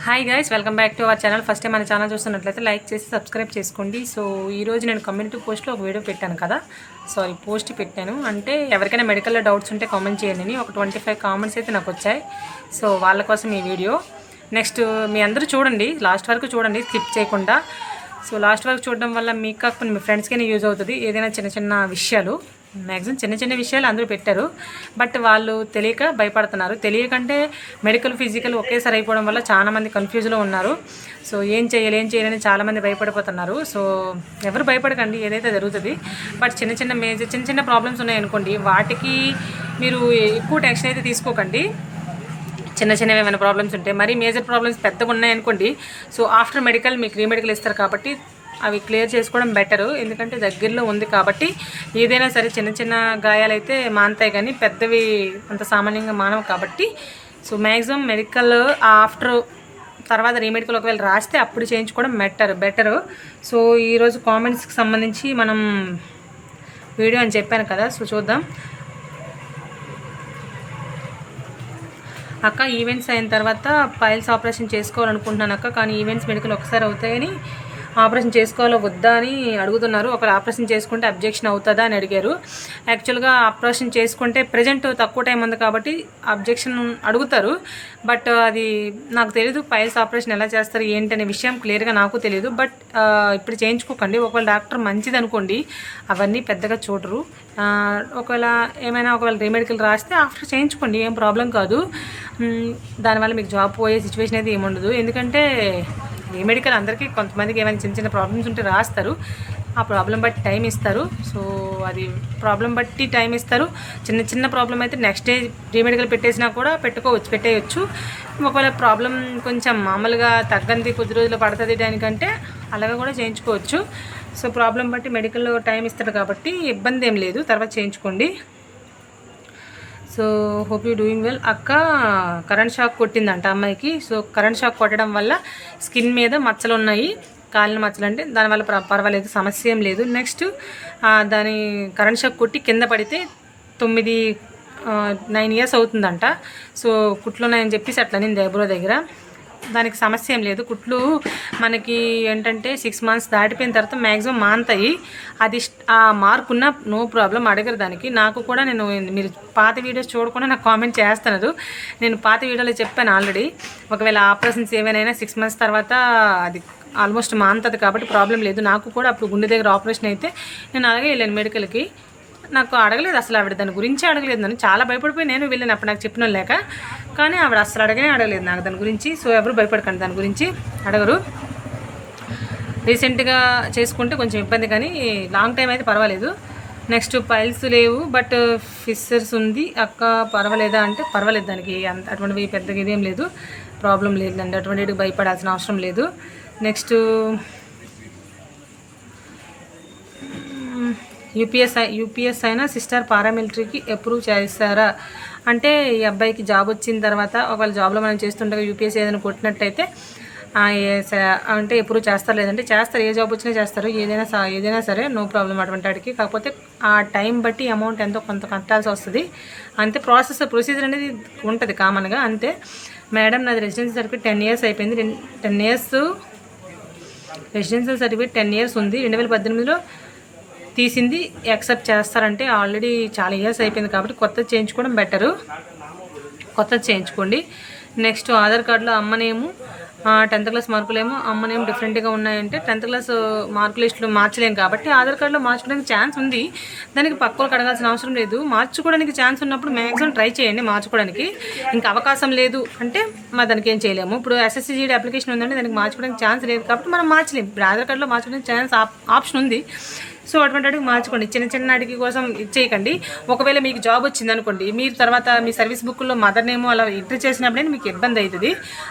Hi guys, welcome back to our channel. First time మన channel చూస్తున్నట్లయితే like చేసి subscribe చేసుకోండి. సో ఈరోజు నేను కమ్యూనిటీ పోస్ట్లో ఒక వీడియో పెట్టాను కదా, పోస్ట్ పెట్టాను. అంటే ఎవరికైనా మెడికల్లో డౌట్స్ ఉంటే కామెంట్ చేయండి. ఒక 25 కామెంట్స్ అయితే నాకు వచ్చాయి. సో వాళ్ళ కోసం ఈ వీడియో. నెక్స్ట్ మీ అందరూ చూడండి, లాస్ట్ వరకు చూడండి, స్కిప్ చేయకుండా. సో లాస్ట్ వరకు చూడడం వల్ల మీకు కాకపోతే మీ ఫ్రెండ్స్కైనా యూజ్ అవుతుంది. ఏదైనా చిన్న చిన్న విషయాలు, మ్యాక్సిమం చిన్న చిన్న విషయాలు అందరూ పెట్టారు, బట్ వాళ్ళు తెలియక భయపడుతున్నారు. తెలియకంటే మెడికల్ ఫిజికల్ ఒకేసారి అయిపోవడం వల్ల చాలామంది కన్ఫ్యూజ్లో ఉన్నారు. సో ఏం చేయాలని చాలామంది భయపడిపోతున్నారు. సో ఎవరు భయపడకండి, ఏదైతే జరుగుతుంది. బట్ చిన్న చిన్న ప్రాబ్లమ్స్ ఉన్నాయనుకోండి, వాటికి మీరు ఎక్కువ టెన్షన్ అయితే తీసుకోకండి. చిన్నవి ఏమైనా ప్రాబ్లమ్స్ ఉంటే, మరీ మేజర్ ప్రాబ్లమ్స్ పెద్దగా ఉన్నాయనుకోండి, సో ఆఫ్టర్ మెడికల్ మీకు రీమెడికల్ ఇస్తారు కాబట్టి అవి క్లియర్ చేసుకోవడం బెటరు. ఎందుకంటే దగ్గరలో ఉంది కాబట్టి ఏదైనా సరే చిన్న గాయాలైతే మానతాయి, కానీ పెద్దవి అంత సామాన్యంగా మానవు కాబట్టి. సో మ్యాక్సిమం మెడికల్ ఆఫ్టర్ తర్వాత రీమెడికల్ ఒకవేళ రాస్తే అప్పుడు చేయించుకోవడం బెటరు. సో ఈరోజు కామెంట్స్కి సంబంధించి మనం వీడియో అని చెప్పాను కదా, సో చూద్దాం. అక్క, ఈవెంట్స్ అయిన తర్వాత పైల్స్ ఆపరేషన్ చేసుకోవాలనుకుంటున్నాను అక్క, కానీ ఈవెంట్స్ మెడికల్ ఒకసారి అవుతాయని ఆపరేషన్ చేసుకోవాలో వద్దా అని అడుగుతున్నారు. ఒకవేళ ఆపరేషన్ చేసుకుంటే అబ్జెక్షన్ అవుతుందా అని అడిగారు. యాక్చువల్గా ఆపరేషన్ చేసుకుంటే ప్రజెంట్ తక్కువ టైం ఉంది కాబట్టి అబ్జెక్షన్ అడుగుతారు, బట్ అది నాకు తెలీదు. పైల్స్ ఆపరేషన్ ఎలా చేస్తారు ఏంటనే విషయం క్లియర్గా నాకు తెలియదు. బట్ ఇప్పుడు చేయించుకోకండి. ఒకవేళ డాక్టర్ మంచిది అనుకోండి, అవన్నీ పెద్దగా చూడరు. ఒకవేళ రీమెడికల్ రాస్తే ఆఫ్టర్ చేయించుకోండి, ఏం ప్రాబ్లం కాదు. దానివల్ల మీకు జాబ్ పోయే సిచ్యువేషన్ అయితే ఏముండదు. ఎందుకంటే రీమెడికల్ అందరికీ, కొంతమందికి ఏమైనా చిన్న ప్రాబ్లమ్స్ ఉంటే రాస్తారు, ఆ ప్రాబ్లం బట్టి టైం ఇస్తారు. సో అది ప్రాబ్లం బట్టి టైం ఇస్తారు. చిన్న ప్రాబ్లం అయితే నెక్స్ట్ డే రీమెడికల్ పెట్టేసినా కూడా పెట్టేయచ్చు. ఒకవేళ ప్రాబ్లం కొంచెం మామూలుగా తగ్గంది కొద్ది రోజులు పడుతుంది దానికంటే అలాగా కూడా చేయించుకోవచ్చు. సో ప్రాబ్లం బట్టి మెడికల్లో టైం ఇస్తాడు కాబట్టి ఇబ్బంది ఏం లేదు, తర్వాత చేయించుకోండి. So hope you doing well. అక్క, కరెంట్ షాక్ కొట్టిందంట అమ్మాయికి. సో కరెంట్ షాక్ కొట్టడం వల్ల స్కిన్ మీద మచ్చలు ఉన్నాయి, కాలిన మచ్చలు. అంటే దానివల్ల పర్వాలేదు, సమస్య ఏం లేదు. నెక్స్ట్ దాని కరెంట్ షాక్ కొట్టి కింద పడితే 9 ఇయర్స్ అవుతుందంట. సో కుట్లు ఉన్నాయని చెప్పేసి అట్లా నేను ఐబ్రో దగ్గర. దానికి సమస్య ఏం లేదు. కుట్లు మనకి ఏంటంటే 6 months దాటిపోయిన తర్వాత మ్యాక్సిమం మానతాయి. అది ఆ మార్క్ ఉన్న నో ప్రాబ్లం, అడగరు దానికి. నాకు కూడా మీరు పాత వీడియోస్ చూడకుండా నాకు కామెంట్ చేస్తున్నారు. నేను పాత వీడియోలో చెప్పాను ఆల్రెడీ, ఒకవేళ ఆపరేషన్స్ ఏమైనా 6 months తర్వాత అది ఆల్మోస్ట్ మానుతుంది కాబట్టి ప్రాబ్లం లేదు. నాకు కూడా అప్పుడు గుండె దగ్గర ఆపరేషన్ అయితే నేను అలాగే వెళ్ళాను మెడికల్కి. నాకు అడగలేదు అసలు, ఆవిడ దాని గురించి అడగలేదు. నన్ను చాలా భయపడిపోయి నేను వెళ్ళాను అప్పుడు, నాకు చెప్పిన లేక. కానీ ఆవిడ అసలు అడగలేదు నాకు దాని గురించి. సో ఎవరు భయపడకండి, దాని గురించి అడగరు. రీసెంట్గా చేసుకుంటే కొంచెం ఇబ్బంది, కానీ లాంగ్ టైం అయితే పర్వాలేదు. నెక్స్ట్ పైల్స్ లేవు, బట్ ఫిషర్స్ ఉంది అక్క, పర్వాలేదా అంటే పర్వాలేదు. దానికి అటువంటివి పెద్దగా ఇదేం లేదు, ప్రాబ్లం లేదండి. అటువంటివి భయపడాల్సిన అవసరం లేదు. నెక్స్ట్ యూపీఎస్ అయినా సిస్టర్ పారామిలిటరీకి అప్రూవ్ చేస్తారా అంటే, ఈ అబ్బాయికి జాబ్ వచ్చిన తర్వాత ఒకవేళ జాబ్లో మనం చేస్తుండగా యూపీఎస్ ఏదైనా కొట్టినట్టయితే అంటే అప్రూవ్ చేస్తారు, లేదంటే చేస్తారు. ఏ జాబ్ వచ్చినా చేస్తారు, ఏదైనా సరే నో ప్రాబ్లం అటువంటి వాటికి. కాకపోతే ఆ టైం బట్టి అమౌంట్ ఎంతో కొంత కట్టాల్సి వస్తుంది అంతే. ప్రొసీజర్ అనేది ఉంటుంది కామన్గా, అంతే. మేడం, నాది రెసిడెన్షియల్ సర్టిఫికేట్ 10 years అయిపోయింది. 10 years రెసిడెన్షియల్ సర్టిఫికేట్ 10 years ఉంది. 2018లో తీసింది. యాక్సెప్ట్ చేస్తారంటే ఆల్రెడీ చాలా ఇయర్స్ అయిపోయింది కాబట్టి కొత్తది చేయించుకోవడం బెటరు, కొత్తది చేయించుకోండి. నెక్స్ట్ ఆధార్ కార్డులో అమ్మనేమో 10th class మార్కులేమో అమ్మనేమో డిఫరెంట్గా ఉన్నాయంటే 10th class మార్కు లిస్టులో మార్చలేము కాబట్టి ఆధార్ కార్డులో మార్చుకోవడానికి ఛాన్స్ ఉంది. దానికి పక్కలకు అడగాల్సిన అవసరం లేదు. మార్చుకోవడానికి ఛాన్స్ ఉన్నప్పుడు మ్యాక్సిమం ట్రై చేయండి మార్చుకోవడానికి. ఇంకా అవకాశం లేదు అంటే మరి దానికి ఏం చేయలేము. ఇప్పుడు SSC అప్లికేషన్ ఉందంటే దానికి మార్చుకోవడానికి ఛాన్స్ లేదు కాబట్టి మనం మార్చలేము. ఇప్పుడు ఆధార్ కార్డులో మార్చుకోవడానికి ఛాన్స్ ఆప్షన్ ఉంది. సో అటువంటి వాటికి మార్చుకోండి, చిన్న వాటికి కోసం ఇచ్చేయకండి. ఒకవేళ మీకు జాబ్ వచ్చింది అనుకోండి, మీరు తర్వాత మీ సర్వీస్ బుక్లో మదర్ నేమో అలా ఎంటర్ చేసినప్పుడే మీకు ఇబ్బంది అవుతుంది.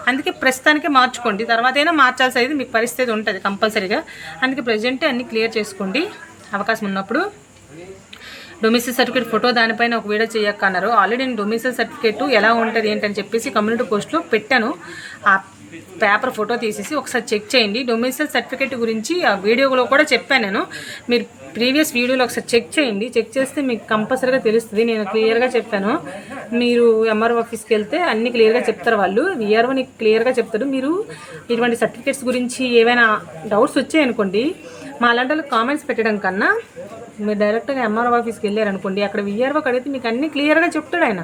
అందుకే ప్రస్తుతానికే మార్చుకోండి, తర్వాత అయినా మార్చాల్సి అయితే మీకు పరిస్థితి ఉంటుంది కంపల్సరీగా. అందుకే ప్రజెంటే అన్నీ క్లియర్ చేసుకోండి అవకాశం ఉన్నప్పుడు. డొమిసైల్ సర్టిఫికేట్ ఫోటో దానిపైన ఒక వీడియో చేయక్క అన్నారు. ఆల్రెడీ నేను డొమిసైల్ సర్టిఫికేట్ ఎలా ఉంటుంది ఏంటని చెప్పేసి కమ్యూనిటీ పోస్ట్లో పెట్టాను. పేపర్ ఫోటో తీసేసి ఒకసారి చెక్ చేయండి. డొమిసైల్ సర్టిఫికేట్ గురించి ఆ వీడియోలో కూడా చెప్పాను నేను. మీరు ప్రీవియస్ వీడియోలో ఒకసారి చెక్ చేయండి. చెక్ చేస్తే మీకు కంపల్సరీగా తెలుస్తుంది. నేను క్లియర్గా చెప్పాను. మీరు ఎంఆర్ఓ ఆఫీస్కి వెళ్తే అన్ని క్లియర్గా చెప్తారు వాళ్ళు. విఆర్ఓ నీకు క్లియర్గా చెప్తారు. మీరు ఇటువంటి సర్టిఫికేట్స్ గురించి ఏవైనా డౌట్స్ వచ్చాయనుకోండి, మా అలాంటి వాళ్ళకి కామెంట్స్ పెట్టడం కన్నా మీరు డైరెక్ట్గా ఎంఆర్ఓ ఆఫీస్కి వెళ్ళారనుకోండి, అక్కడ విఆర్ఓకి అడిగితే మీకు అన్నీ క్లియర్గా చెప్తాడు ఆయన.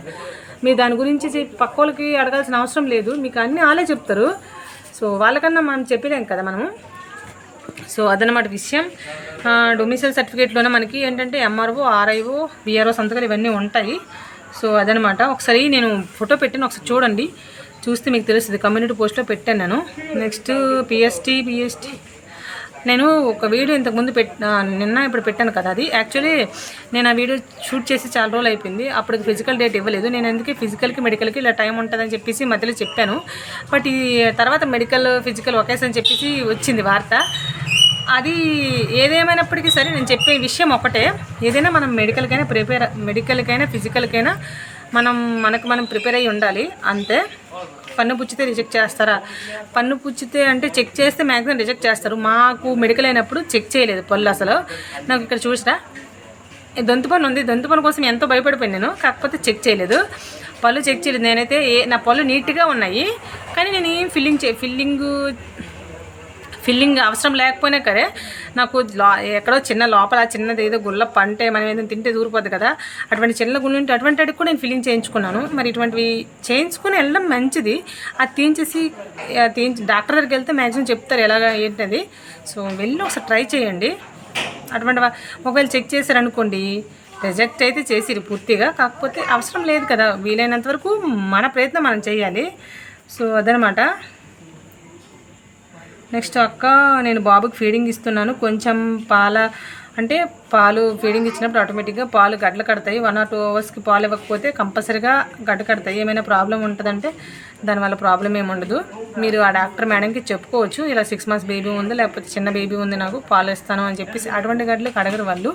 మీరు దాని గురించి పక్క వాళ్ళకి అడగాల్సిన అవసరం లేదు. మీకు అన్నీ వాళ్ళే చెప్తారు. సో వాళ్ళకన్నా మనం చెప్పలేం కదా మనము. సో అదనమాట విషయం. డొమిసైల్ సర్టిఫికేట్లోనే మనకి ఏంటంటే ఎంఆర్ఓ, ఆర్ఐఓ, విఆర్ఓ సంతకాలు ఇవన్నీ ఉంటాయి. సో అదనమాట. ఒకసారి నేను ఫోటో పెట్టాను, ఒకసారి చూడండి. చూస్తే మీకు తెలుస్తుంది. కమ్యూనిటీ పోస్ట్లో పెట్టాను నేను. నెక్స్ట్ పిఎస్టీ నేను ఒక వీడియో ఇంతకుముందు నిన్న ఇప్పుడు పెట్టాను కదా. అది యాక్చువల్లీ నేను ఆ వీడియో షూట్ చేసి చాలా రోజులు అయిపోయింది. అప్పటికి ఫిజికల్ డేట్ ఇవ్వలేదు. నేను అందుకే ఫిజికల్కి మెడికల్కి ఇలా టైం ఉంటుందని చెప్పేసి మధ్యలో చెప్పాను. బట్ ఈ తర్వాత మెడికల్ ఫిజికల్ ఒకేసారి చెప్పేసి వచ్చింది వార్త. అది ఏదేమైనప్పటికీ సరే నేను చెప్పే విషయం ఒకటే, ఏదైనా మనం మెడికల్కైనా ఫిజికల్కైనా మనం ప్రిపేర్ అయ్యి ఉండాలి అంతే. పన్ను పుచ్చితే రిజెక్ట్ చేస్తారా? పన్ను పుచ్చితే అంటే చెక్ చేస్తే మ్యాక్సిమం రిజెక్ట్ చేస్తారు. మాకు మెడికల్ అయినప్పుడు చెక్ చేయలేదు పళ్ళు. అసలు నాకు ఇక్కడ చూసినా దొంతు పన్ను ఉంది. దొంతు పన్ను కోసం ఎంతో భయపడిపోయాను నేను. కాకపోతే చెక్ చేయలేదు, పళ్ళు చెక్ చేయలేదు. నేనైతే నా పళ్ళు నీట్గా ఉన్నాయి, కానీ నేను ఏం ఫిల్లింగ్ అవసరం లేకపోయినా సరే నాకు ఎక్కడో చిన్న లోపల చిన్నది ఏదో గుళ్ళ పంటే మనం ఏదైనా తింటే దూరిపోద్ది కదా, అటువంటి చిన్న గుళ్ళు ఉంటే అటువంటి అడిగి కూడా నేను ఫిల్లింగ్ చేయించుకున్నాను. మరి ఇటువంటివి చేయించుకొని వెళ్ళడం మంచిది. అది తీయించేసి డాక్టర్ దగ్గరికి వెళ్తే మ్యాక్సిమం చెప్తారు ఎలాగ ఏంటది. సో వెళ్ళి ఒకసారి ట్రై చేయండి. అటువంటి ఒకవేళ చెక్ చేశారనుకోండి, రిజెక్ట్ అయితే చేసిరు పూర్తిగా. కాకపోతే అవసరం లేదు కదా, వీలైనంత వరకు మన ప్రయత్నం మనం చేయాలి. సో అదనమాట. నెక్స్ట్ అక్క, నేను బాబుకి ఫీడింగ్ ఇస్తున్నాను. కొంచెం పాలు ఫీడింగ్ ఇచ్చినప్పుడు ఆటోమేటిక్గా పాలు గడ్డలు కడతాయి. 1 or 2 hours పాలు ఇవ్వకపోతే కంపల్సరీగా గడ్డ కడతాయి. ఏమైనా ప్రాబ్లం ఉంటుందంటే దానివల్ల ప్రాబ్లం ఏమి ఉండదు. మీరు ఆ డాక్టర్ మేడంకి చెప్పుకోవచ్చు, ఇలా 6 months బేబీ ఉంది, లేకపోతే చిన్న బేబీ ఉంది, నాకు పాలు ఇస్తాను అని చెప్పేసి. అటువంటి గడ్డలకు అడగరు వాళ్ళు.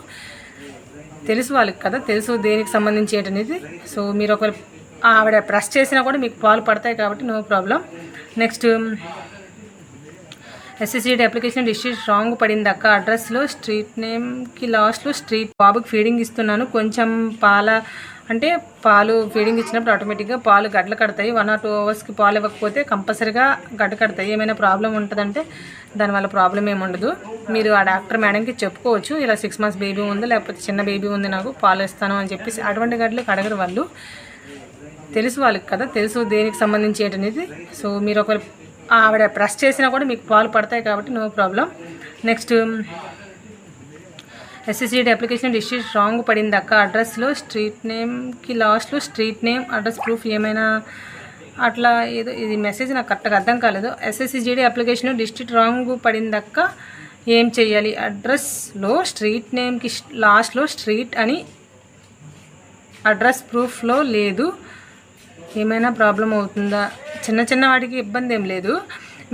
తెలుసు వాళ్ళకి కదా, తెలుసు దేనికి సంబంధించి ఏంటనేది. సో మీరు ఒకవేళ ఆవిడ ప్రెస్ చేసినా కూడా మీకు పాలు పడతాయి కాబట్టి no problem. Next SSCD application district wrong పడింది అక్క. అడ్రస్లో స్ట్రీట్ నేమ్కి లాస్ట్లో స్ట్రీట్. బాబుకి ఫీడింగ్ ఇస్తున్నాను. కొంచెం పాలు ఫీడింగ్ ఇచ్చినప్పుడు ఆటోమేటిక్గా పాలు గడ్డలు కడతాయి. 1 or 2 hours పాలు ఇవ్వకపోతే కంపల్సరీగా గడ్డ కడతాయి. ఏమైనా ప్రాబ్లం ఉంటుందంటే దానివల్ల ప్రాబ్లం ఏమి ఉండదు. మీరు ఆ డాక్టర్ మేడంకి చెప్పుకోవచ్చు, ఇలా 6 months బేబీ ఉంది, లేకపోతే చిన్న బేబీ ఉంది, నాకు పాలు ఇస్తాను అని చెప్పేసి. అటువంటి గడ్డలకు అడగరు వాళ్ళు. తెలుసు వాళ్ళకి కదా, తెలుసు దేనికి సంబంధించి ఏంటనేది. సో మీరు ఒకవేళ ఆవిడ ప్రెస్ చేసినా కూడా మీకు పాలు పడతాయి కాబట్టి no problem. Next SSCD application district wrong పడింది అక్క. అడ్రస్లో స్ట్రీట్ నేమ్కి లాస్ట్లో స్ట్రీట్ నేమ్ అడ్రస్ ప్రూఫ్ ఏమైనా అట్లా ఏదో ఇది మెసేజ్ నాకు కరెక్ట్గా అర్థం కాలేదు. SSCD అప్లికేషన్ డిస్ట్రిక్ట్ రాంగ్ పడింది అక్క, ఏం చెయ్యాలి? అడ్రస్లో స్ట్రీట్ నేమ్కి లాస్ట్లో స్ట్రీట్ అని అడ్రస్ ప్రూఫ్లో లేదు, ఏమైనా ప్రాబ్లం అవుతుందా? చిన్న వాటికి ఇబ్బంది ఏం లేదు.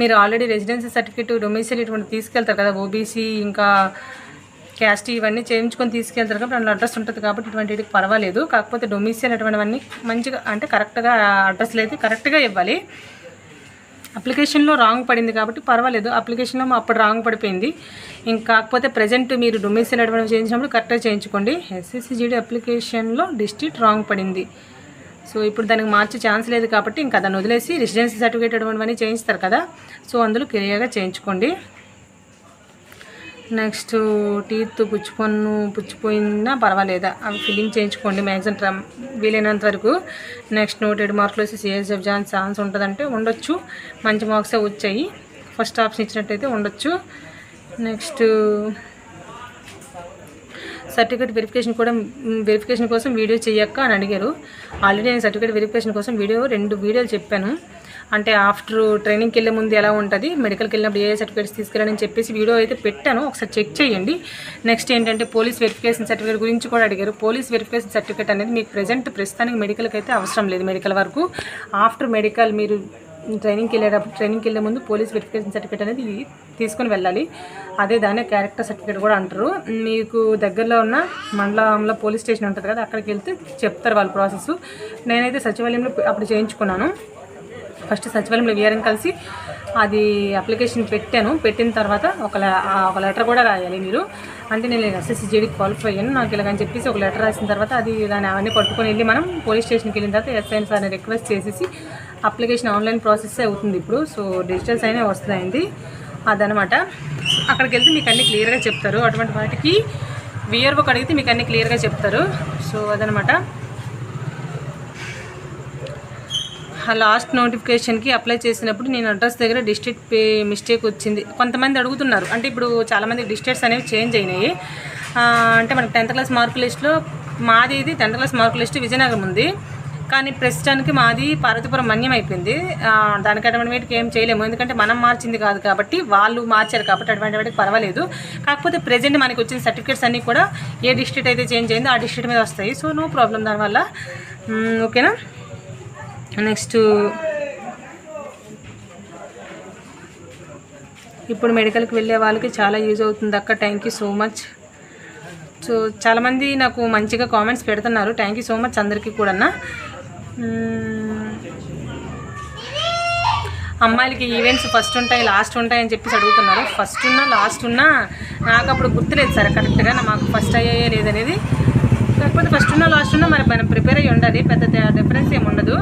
మీరు ఆల్రెడీ రెసిడెన్సీ సర్టిఫికేట్, డొమిసైల్ ఇటువంటి తీసుకెళ్తారు కదా, OBC ఇంకా క్యాస్ట్ ఇవన్నీ చేయించుకొని తీసుకెళ్తారు కాబట్టి అందులో అడ్రస్ ఉంటుంది కాబట్టి ఇటువంటికి పర్వాలేదు. కాకపోతే డొమిసైల్ అటువంటివన్నీ మంచిగా కరెక్ట్గా అడ్రస్లు అయితే కరెక్ట్గా ఇవ్వాలి. అప్లికేషన్లో రాంగ్ పడింది కాబట్టి పర్వాలేదు. అప్లికేషన్లో అప్పుడు రాంగ్ పడిపోయింది. ఇంకా కాకపోతే ప్రజెంట్ మీరు డొమిసైల్ అటువంటి చేయించినప్పుడు కరెక్ట్గా చేయించుకోండి. SSCD అప్లికేషన్లో డిస్ట్రిక్ట్ రాంగ్ పడింది. సో ఇప్పుడు దానికి మార్చే ఛాన్స్ లేదు కాబట్టి ఇంకా దాన్ని వదిలేసి రెసిడెన్సీ సర్టిఫికేట్ అటువంటివన్నీ చేయిస్తారు కదా, సో అందులో క్లియర్గా చేయించుకోండి. నెక్స్ట్ టీత్ పుచ్చిపోయినా పర్వాలేదా, అవి ఫిల్లింగ్ చేయించుకోండి మ్యాక్సిమం వీలైనంత వరకు. నెక్స్ట్ నోటెడ్ మార్కులు వేసి CSF ఛాన్స్ ఉంటుందంటే ఉండొచ్చు. మంచి మార్క్సే వచ్చాయి, ఫస్ట్ ఆప్షన్ ఇచ్చినట్టయితే ఉండొచ్చు. నెక్స్ట్ సర్టిఫికేట్ వెరిఫికేషన్ కోసం వీడియో చేయక్క అని అడిగారు. ఆల్రెడీ నేను సర్టిఫికేట్ వెరిఫికేషన్ కోసం 2 వీడియోలు చెప్పాను. అంటే ఆఫ్టర్ ట్రైనింగ్కి వెళ్ళే ముందు ఎలా ఉంటుంది, మెడికల్కి వెళ్ళినప్పుడు ఏ సర్టిఫికేట్స్ తీసుకెళ్ళాలని చెప్పేసి వీడియో అయితే పెట్టాను, ఒకసారి చెక్ చేయండి. నెక్స్ట్ ఏంటంటే పోలీస్ వెరిఫికేషన్ సర్టిఫికేట్ గురించి కూడా అడిగారు. పోలీస్ వెరిఫికేషన్ సర్టిఫికేట్ అనేది మీకు ప్రస్తుతానికి మెడికల్కి అయితే అవసరం లేదు. మెడికల్ వరకు ఆఫ్టర్ మెడికల్ మీరు ట్రైనింగ్కి వెళ్ళే ముందు పోలీస్ వెరిఫికేషన్ సర్టిఫికేట్ అనేది తీసుకొని వెళ్ళాలి. అదే దాన్ని క్యారెక్టర్ సర్టిఫికేట్ కూడా అంటారు. మీకు దగ్గరలో ఉన్న మండలంలో పోలీస్ స్టేషన్ ఉంటుంది కదా, అక్కడికి వెళ్తే చెప్తారు వాళ్ళ ప్రాసెస్. నేనైతే సచివాలయంలో అప్పుడు చేయించుకున్నాను. ఫస్ట్ సచివాలయంలో వీఆర్ఎం కలిసి అది అప్లికేషన్ పెట్టిన తర్వాత ఒక లెటర్ కూడా రాయాలి మీరు. అంటే నేను SSCGD క్వాలిఫై అయ్యాను, నాకు ఇలాగని చెప్పేసి ఒక లెటర్ రాసిన తర్వాత అది దాన్ని అవన్నీ పట్టుకొని వెళ్ళి మనం పోలీస్ స్టేషన్కి వెళ్ళిన తర్వాత ఎస్ఐ సార్ని రిక్వెస్ట్ చేసేసి అప్లికేషన్ ఆన్లైన్ ప్రాసెస్ అవుతుంది ఇప్పుడు. సో డిజిటల్స్ అయినా వస్తాయండి అదనమాట. అక్కడికి వెళ్తే మీకు అన్నీ క్లియర్గా చెప్తారు. అటువంటి వాటికి VROకి అడిగితే మీకు అన్నీ క్లియర్గా చెప్తారు. సో అదనమాట. లాస్ట్ నోటిఫికేషన్కి అప్లై చేసినప్పుడు నేను అడ్రస్ దగ్గర డిస్ట్రిక్ట్ మిస్టేక్ వచ్చింది. కొంతమంది అడుగుతున్నారు, అంటే ఇప్పుడు చాలామంది డిస్ట్రిక్ట్స్ అనేవి చేంజ్ అయినాయి. అంటే మనకు 10th క్లాస్ మార్క్ లిస్ట్లో మాది ఇది 10th class mark list Vizianagaram ఉంది, కానీ ప్రస్తుతానికి మాది పార్వతీపురం మన్యం అయిపోయింది. దానికి అటువంటి వాటికి ఏం చేయలేము, ఎందుకంటే మనం మార్చింది కాదు కాబట్టి వాళ్ళు మార్చారు కాబట్టి అటువంటి వాటికి పర్వాలేదు. కాకపోతే ప్రెజెంట్ మనకి వచ్చిన సర్టిఫికేట్స్ అన్నీ కూడా ఏ డిస్ట్రిక్ట్ అయితే చేంజ్ అయిందో ఆ డిస్ట్రిక్ట్ మీద వస్తాయి. సో నో ప్రాబ్లం దానివల్ల. ఓకేనా. నెక్స్ట్ ఇప్పుడు మెడికల్కి వెళ్ళే వాళ్ళకి చాలా యూజ్ అవుతుంది అక్క, thank you so much. So చాలామంది నాకు మంచిగా కామెంట్స్ పెడుతున్నారు, థ్యాంక్ యూ సో మచ్ అందరికీ కూడా. అమ్మాయిలకి ఈవెంట్స్ ఫస్ట్ ఉంటాయి లాస్ట్ ఉంటాయి అని చెప్పేసి అడుగుతున్నారు. ఫస్ట్ ఉన్నా లాస్ట్ ఉన్నా నాకు అప్పుడు గుర్తులేదు సార్ కరెక్ట్గా, మాకు ఫస్ట్ అయ్యాయే లేదనేది. కాకపోతే ఫస్ట్ ఉన్నా లాస్ట్ ఉన్నా మరి మనం ప్రిపేర్ అయ్యి ఉండాలి, పెద్ద డిఫరెన్స్ ఏమి ఉండదు.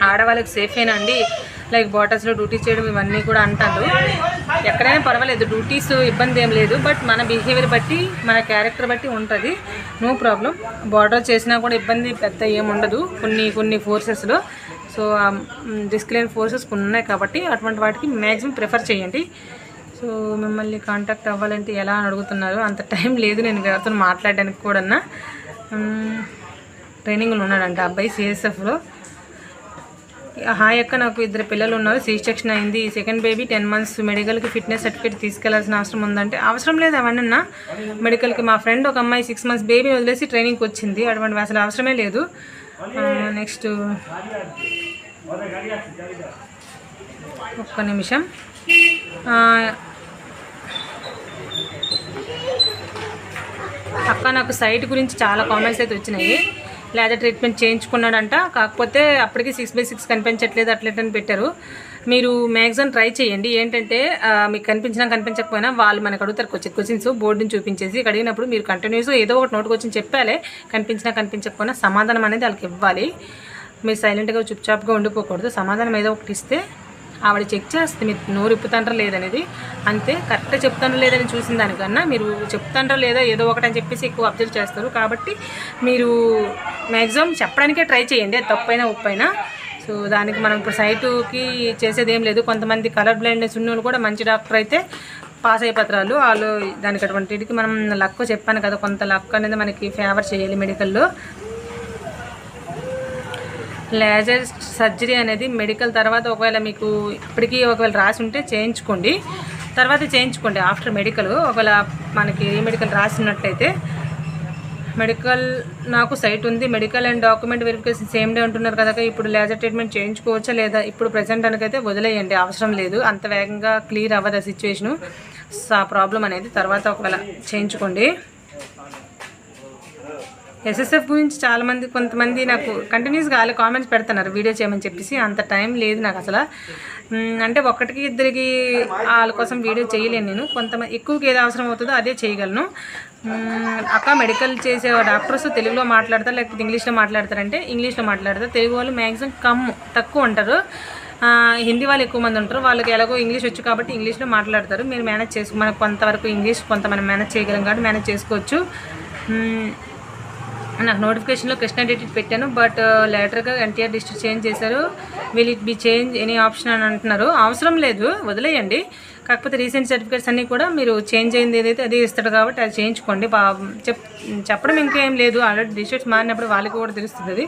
ఆడవాళ్ళకి సేఫేనా అండి, లైక్ బాటర్స్లో డ్యూటీస్ చేయడం ఇవన్నీ కూడా అంటారు. ఎక్కడైనా పర్వాలేదు, డ్యూటీస్ ఇబ్బంది ఏం లేదు, బట్ మన బిహేవియర్ బట్టి మన క్యారెక్టర్ బట్టి ఉంటుంది, నో ప్రాబ్లం. బార్డర్ చేసినా కూడా ఇబ్బంది పెద్ద ఏముండదు కొన్ని ఫోర్సెస్లో. సో డిస్క్లైన్ ఫోర్సెస్ ఉన్నాయి కాబట్టి అటువంటి వాటికి మ్యాక్సిమం ప్రిఫర్ చేయండి. సో మిమ్మల్ని కాంటాక్ట్ అవ్వాలంటే ఎలా అని అడుగుతున్నారు, అంత టైం లేదు నేను ఎవరితో మాట్లాడడానికి కూడా. ట్రైనింగ్లో ఉన్నాడంట అబ్బాయి CSFలో. హాయ్ అక్క, నాకు 2 పిల్లలు ఉన్నారు, C-సెక్షన్ అయింది, సెకండ్ బేబీ 10 months, మెడికల్కి ఫిట్నెస్ సర్టిఫికేట్ తీసుకెళ్లాల్సిన అవసరం ఉందంటే అవసరం లేదు అవన్నీ మెడికల్కి. మా ఫ్రెండ్ ఒక అమ్మాయి 6 months బేబీ వదిలేసి ట్రైనింగ్కి వచ్చింది, అటువంటి అసలు అవసరమే లేదు. నెక్స్ట్ ఒక్క నిమిషం. అక్క నాకు సైట్ గురించి చాలా కామెంట్స్ అయితే వచ్చినాయి. లేజర్ ట్రీట్మెంట్ చేయించుకున్నాడంట, కాకపోతే అప్పటికి 6/6 కనిపించట్లేదు అట్లెట్లని పెట్టారు. మీరు మ్యాక్సిమం ట్రై చేయండి. ఏంటంటే మీకు కనిపించినా కనిపించకపోయినా వాళ్ళు మనకు అడుగుతారు క్వశ్చన్స్ బోర్డుని చూపించేసి. అడిగినప్పుడు మీరు కంటిన్యూస్ ఏదో ఒకటి నోటుకు వచ్చి చెప్పాలి, కనిపించినా కనిపించకపోయినా సమాధానం అనేది వాళ్ళకి ఇవ్వాలి. మీరు సైలెంట్గా చుప్చాప్గా ఉండిపోకూడదు. సమాధానం ఏదో ఒకటి ఇస్తే ఆవిడ చెక్ చేస్తుంది మీరు నోరు ఇప్పుతాండ్రా లేదనేది, అంతే. కరెక్ట్గా చెప్తాండ్రా లేదని చూసిన దానికన్నా మీరు చెప్తాండ్రా లేదా ఏదో ఒకటి అని చెప్పేసి ఎక్కువ అబ్జర్వ్ చేస్తారు. కాబట్టి మీరు మ్యాక్సిమం చెప్పడానికే ట్రై చేయండి, అది తప్పైనా ఉప్పైనా. సో దానికి మనం ఇప్పుడు సైటుకి చేసేది ఏం లేదు. కొంతమంది కలర్ బ్లైండ్నెస్ ఉన్న వాళ్ళు కూడా మంచి డాక్టర్ అయితే పాస్ అయిపోతారు వాళ్ళు. దానికి అటువంటికి మనం లక్ చెప్పాను కదా, కొంత లక్ అనేది మనకి ఫేవర్ చేయాలి మెడికల్లో. లేజర్ సర్జరీ అనేది మెడికల్ తర్వాత ఒకవేళ మీకు ఇప్పటికీ ఒకవేళ రాసి ఉంటే చేయించుకోండి, తర్వాత చేయించుకోండి ఆఫ్టర్ మెడికల్. ఒకవేళ మనకి మెడికల్ రాసినట్టయితే. మెడికల్ నాకు సైట్ ఉంది, medical and document verification same day ఉంటున్నారు కదా, ఇప్పుడు లేజర్ ట్రీట్మెంట్ చేయించుకోవచ్చా లేదా? ఇప్పుడు ప్రజెంట్ అనకైతే వదిలేయండి, అవసరం లేదు, అంత వేగంగా క్లియర్ అవ్వదు ఆ సిచ్యువేషను, ఆ ప్రాబ్లం అనేది. తర్వాత ఒకవేళ చేయించుకోండి. SSF గురించి చాలామంది కొంతమంది నాకు కంటిన్యూస్గా వాళ్ళ కామెంట్స్ పెడుతున్నారు వీడియో చేయమని చెప్పేసి. అంత టైం లేదు నాకు అసలు. అంటే ఒకటికి ఇద్దరికి వాళ్ళ కోసం వీడియో చేయలేను నేను. కొంతమంది ఎక్కువకి ఏది అవసరం అవుతుందో అదే చేయగలను. అక్క మెడికల్ చేసే డాక్టర్స్ తెలుగులో మాట్లాడతారు లేకపోతే ఇంగ్లీష్లో మాట్లాడతారంటే ఇంగ్లీష్లో మాట్లాడతారు. తెలుగు వాళ్ళు మ్యాక్సిమం తక్కువ ఉంటారు, హిందీ వాళ్ళు ఎక్కువ మంది ఉంటారు. వాళ్ళకి ఎలాగో ఇంగ్లీష్ వచ్చు కాబట్టి ఇంగ్లీష్లో మాట్లాడతారు. మీరు మేనేజ్ మనకు కొంతవరకు ఇంగ్లీష్ కొంత మనం మేనేజ్ చేయగలం కాబట్టి మేనేజ్ చేసుకోవచ్చు. నాకు నోటిఫికేషన్లో కృష్ణా డిస్ట్రిక్ట్ పెట్టాను, బట్ లేటర్గా NTR డిస్ట్రిక్ట్ చేంజ్ చేశారు, will it be change any option అని అంటున్నారు. అవసరం లేదు, వదిలేయండి. కాకపోతే రీసెంట్ సర్టిఫికేట్స్ అన్నీ కూడా మీరు చేంజ్ అయింది ఏదైతే అదే ఇస్తాడు కాబట్టి అది చేయించుకోండి. చెప్పడం ఇంకేం లేదు, ఆల్రెడీ డిస్ట్రిక్ట్స్ మారినప్పుడు వాళ్ళకి కూడా తెలుస్తుంది అది.